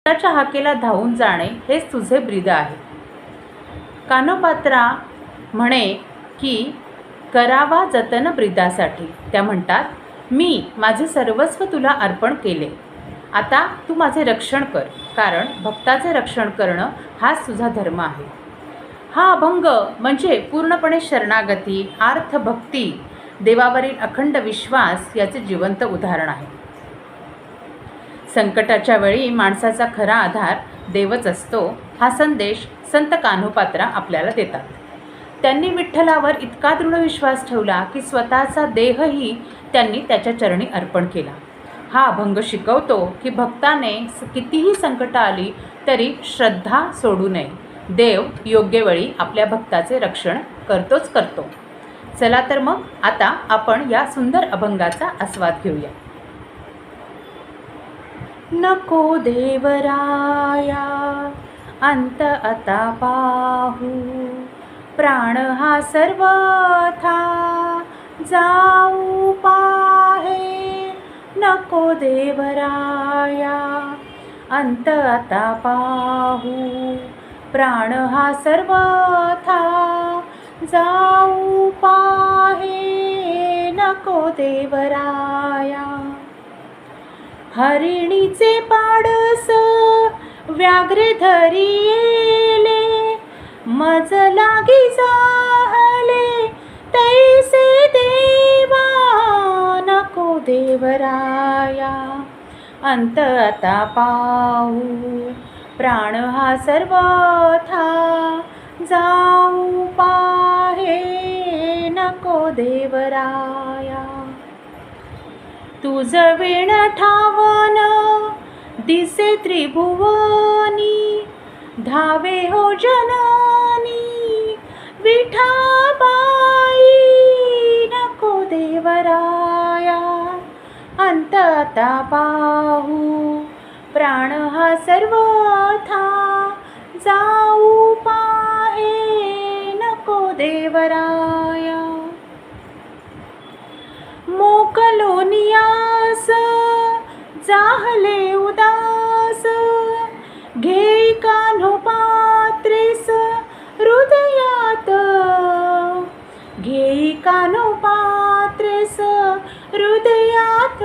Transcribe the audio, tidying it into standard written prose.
त्याच्या हाकेला धावून जाणे हेच तुझे ब्रीद आहे. कानोपात्रा म्हणे की करावा जतन ब्रीदासाठी. त्या म्हणतात, मी माझे सर्वस्व तुला अर्पण केले, आता तू माझे रक्षण कर, कारण भक्ताचे रक्षण करणं हाच तुझा धर्म आहे. हा अभंग म्हणजे पूर्णपणे शरणागती, आर्थ भक्ती, देवावरील अखंड विश्वास याचे जिवंत उदाहरण आहे. संकटाच्या वेळी माणसाचा खरा आधार देवच असतो, हा संदेश संत कान्होपात्रा आपल्याला देतात. त्यांनी विठ्ठलावर इतका दृढ विश्वास ठेवला की स्वतःचा देहही त्यांनी त्याच्या चरणी अर्पण केला. हा अभंग शिकवतो की भक्ताने कितीही संकट आली तरी श्रद्धा सोडू नये. देव योग्य वेळी आपल्या भक्ताचे रक्षण करतोच करतो. चला तर मग आता आपण या सुंदर अभंगाचा आस्वाद घेऊया. नको देवराया अंत आता पाहू, प्राण हा सर्वथा जाऊ पाहे. नको देवराया अंत आता पाहू, प्राण हा सर्वथा जाऊ पाहे. नको देवराया हरिणीचे पाडस व्याघ्रे धरियेले, मज लागी जाहले तैसे देवा. नको देवराया अंत आता पाहू, प्राण हा सर्वथा जाऊ पाहे. नको देवराया तुझ वेण ठावन दिसे त्रिभुवनी, धावे हो जननी विठाबाई. नको देवराया अंत आता पाहू, प्राण हा सर्वथा जाऊ पाहे. नको देवराया मोकलो नियास जाहले उदास, घे कान्होपात्रेस हृदयात. घे कान्होपात्रेस हृदयात.